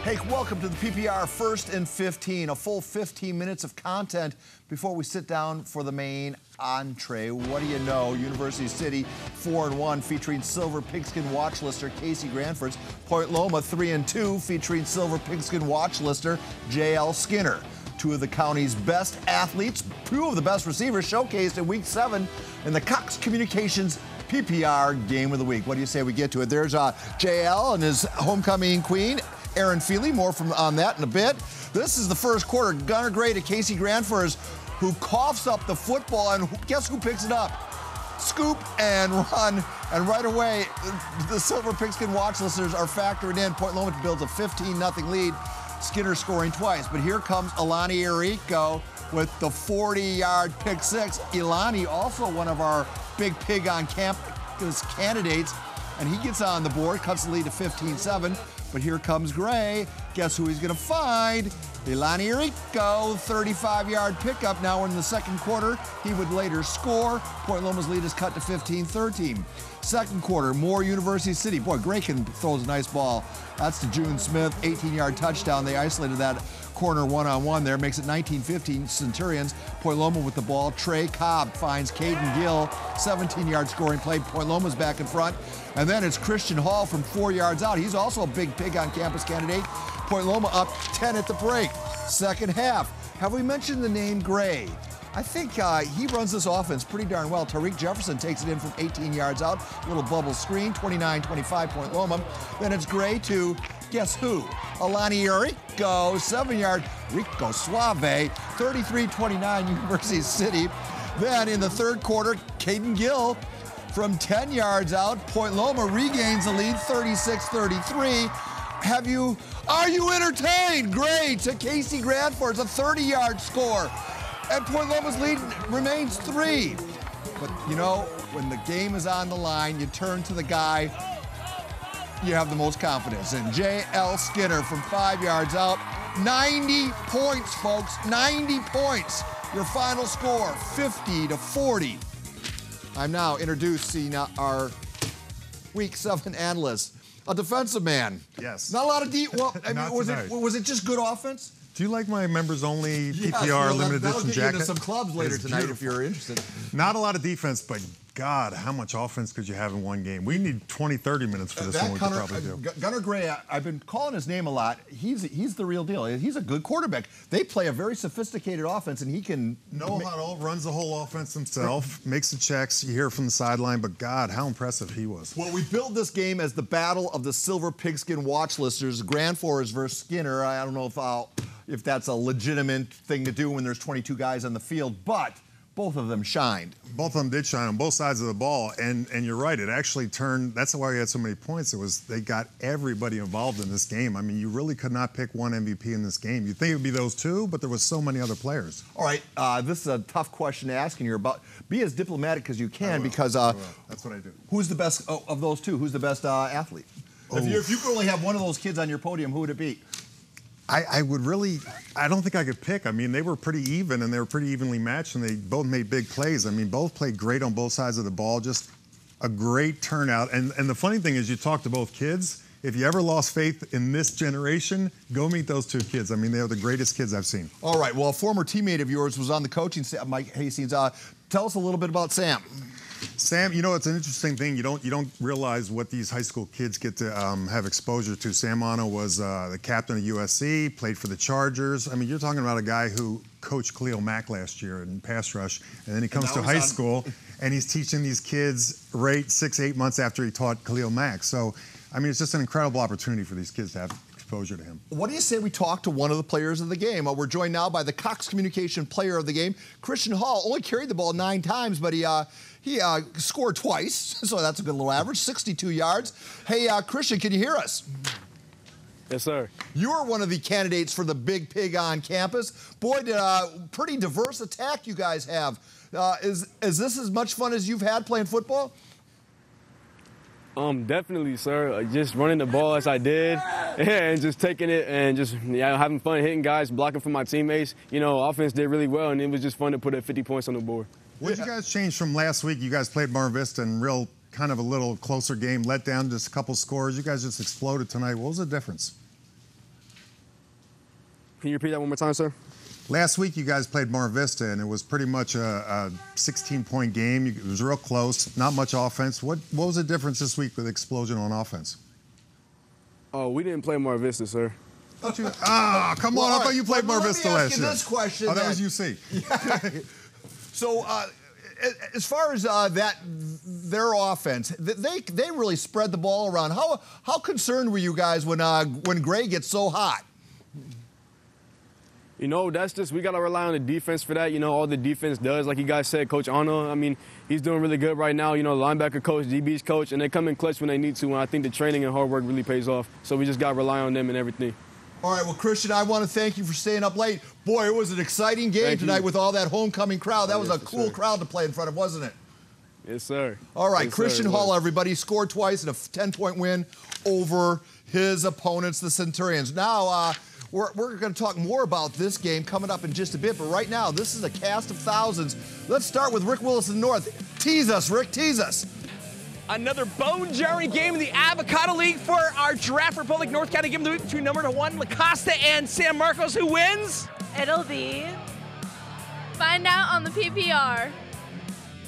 Hey, welcome to the PPR First and 15, a full 15 minutes of content before we sit down for the main entree. What do you know? University City 4-1 featuring silver pigskin watch lister Casey Granford's. Point Loma 3-2 featuring silver pigskin watch lister J.L. Skinner. Two of the county's best athletes, two of the best receivers showcased in Week 7 in the Cox Communications PPR Game of the Week. What do you say we get to it? There's J.L. and his homecoming queen, Aaron Feely. More on that in a bit. This is the first quarter. Gunner Gray to Casey Granford's, who coughs up the football, and guess who picks it up? Scoop and run, and right away, the silver pigskin watch listeners are factoring in. Point Loma builds a 15-0 lead. Skinner scoring twice, but here comes Elani Erico with the 40-yard pick six. Elani, also one of our big pig on campus candidates, and he gets on the board, cuts the lead to 15-7. But here comes Gray. Guess who he's going to find? Elani Erico, 35-yard pickup. Now in the second quarter, he would later score. Point Loma's lead is cut to 15-13. Second quarter, more University City. Boy, Gray throws a nice ball. That's to June Smith, 18-yard touchdown. They isolated that corner one-on-one there. Makes it 19-15 Centurions. Point Loma with the ball. Trey Cobb finds Caden Gill, 17-yard scoring play. Point Loma's back in front. And then it's Christian Hall from 4 yards out. He's also a big pig on campus candidate. Point Loma up 10 at the break. Second half. Have we mentioned the name Gray? I think he runs this offense pretty darn well. Tariq Jefferson takes it in from 18 yards out. Little bubble screen, 29-25 Point Loma. Then it's Gray to, guess who? Elani Erico, 7-yard Rico Suave, 33-29 University City. Then in the third quarter, Caden Gill from 10 yards out. Point Loma regains the lead, 36-33. Are you entertained? Gray to Casey Granford, it's a 30-yard score. And Point Loma's lead remains 3. But, you know, when the game is on the line, you turn to the guy you have the most confidence in. J.L. Skinner from 5 yards out. 90 points, folks. 90 points. Your final score, 50-40. I'm now introducing our Week 7 analyst, a defensive man. Yes. Not a lot of well, I mean, was it just good offense? Do you like my members-only PPR limited edition jacket? That'll get you into some clubs later tonight if you're interested. Not a lot of defense, but God, how much offense could you have in one game? We need 20, 30 minutes for this one. We could probably do. Gunner Gray, I've been calling his name a lot. He's the real deal. He's a good quarterback. They play a very sophisticated offense, and he can... No huddle, runs the whole offense himself, makes the checks. You hear from the sideline, but God, how impressive he was. Well, we built this game as the battle of the silver pigskin watch listers. Granford versus Skinner. I don't know if that's a legitimate thing to do when there's 22 guys on the field, but both of them shined. Both of them did shine on both sides of the ball, and you're right, it actually turned, that's why we had so many points. They got everybody involved in this game. I mean, you really could not pick one MVP in this game. You'd think it would be those two, but there was so many other players. All right, this is a tough question to ask, and you're about, be as diplomatic as you can, because that's what I do. Who's the best of those two? Who's the best athlete? If you could only have one of those kids on your podium, who would it be? I don't think I could pick. I mean, they were pretty even, and they were pretty evenly matched, and they both made big plays. I mean, both played great on both sides of the ball, just a great turnout. And the funny thing is, you talk to both kids. If you ever lost faith in this generation, go meet those two kids. I mean, they are the greatest kids I've seen. All right, well, a former teammate of yours was on the coaching staff, Mike Hastings. Tell us a little bit about Sam. Sam, you know, it's an interesting thing. You don't realize what these high school kids get to have exposure to. Sam Ano was the captain of USC, played for the Chargers. I mean, you're talking about a guy who coached Khalil Mack last year in pass rush, and then he comes to high school, and he's teaching these kids right 6, 8 months after he taught Khalil Mack. So, I mean, it's just an incredible opportunity for these kids to have exposure to him. What do you say we talk to one of the players of the game? We're joined now by the Cox Communication player of the game, Christian Hall. Only carried the ball 9 times, but he scored twice, so that's a good little average, 62 yards. Hey, Christian, can you hear us? Yes, sir. You are one of the candidates for the big pig on campus. Boy, pretty diverse attack you guys have. Is this as much fun as you've had playing football? Definitely, sir. Just running the ball as I did and just taking it and just having fun hitting guys, blocking for my teammates. You know, offense did really well, and it was just fun to put 50 points on the board. What did you guys change from last week? You guys played Mar Vista in real kind of a little closer game, let down just a couple scores. You guys just exploded tonight. What was the difference? Can you repeat that one more time, sir? Last week, you guys played Mar Vista, and it was pretty much a 16-point game. It was real close, not much offense. What was the difference this week with Explosion on offense? Oh, we didn't play Mar Vista, sir. Come on. I thought you played Mar Vista last year. Let me ask you this question. Oh, that was UC. Yeah. So, as far as their offense, they really spread the ball around. How concerned were you guys when Gray gets so hot? You know, that's just, we got to rely on the defense for that. You know, all the defense does, like you guys said, Coach Anna, I mean, he's doing really good right now. You know, linebacker coach, DB's coach, and they come in clutch when they need to, and I think the training and hard work really pays off. So we just got to rely on them and everything. All right, well, Christian, I want to thank you for staying up late. Boy, it was an exciting game tonight with all that homecoming crowd. That was a cool crowd to play in front of, wasn't it? Yes, sir. All right, yes, Christian sir, Hall, everybody, scored twice in a 10-point win over his opponents, the Centurions. Now, we're going to talk more about this game coming up in just a bit, but right now, this is a cast of thousands. Let's start with Rick Willis in the North. Tease us, Rick, tease us. Another bone-jarring game in the Avocado League for our Giraffe Republic North County game of the week between number 1 La Costa and San Marcos. Who wins? It'll be find out on the PPR.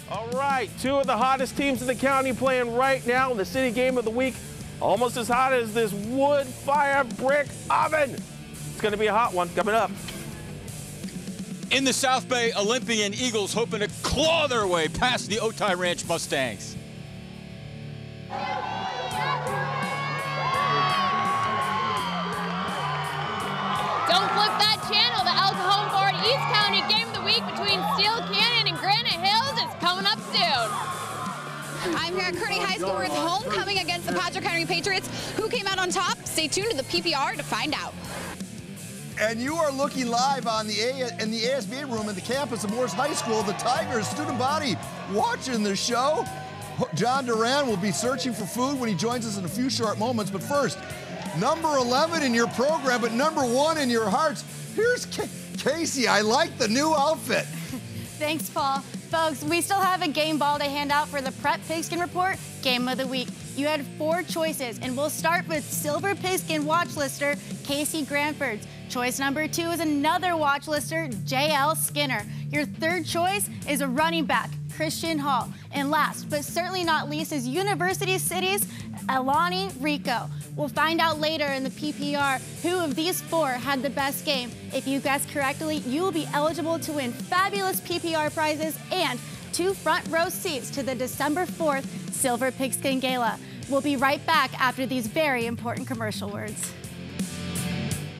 All right, two of the hottest teams in the county playing right now in the city game of the week. Almost as hot as this wood fire brick oven. It's going to be a hot one coming up. In the South Bay, Olympian Eagles hoping to claw their way past the Otay Ranch Mustangs. Don't flip that channel. The El Cajon Ford East County game of the week between Steel Canyon and Granite Hills is coming up soon. I'm here at Kearney High School where it's homecoming against the Padre County Patriots. Who came out on top? Stay tuned to the PPR to find out. And you are looking live in the ASBA room at the campus of Morse High School. The Tigers student body watching the show. John Duran will be searching for food when he joins us in a few short moments. But first, number 11 in your program, but number 1 in your hearts. Here's Casey. I like the new outfit. Thanks, Paul. Folks, we still have a game ball to hand out for the Prep Pigskin Report Game of the Week. You had 4 choices, and we'll start with Silver Pigskin watch lister Casey Granford's. Choice number 2 is another watch lister, J.L. Skinner. Your third choice is a running back, Christian Hall. And last, but certainly not least, is University City's Alani Rico. We'll find out later in the PPR who of these 4 had the best game. If you guess correctly, you will be eligible to win fabulous PPR prizes and 2 front row seats to the December 4th Silver Pigskin Gala. We'll be right back after these very important commercial words.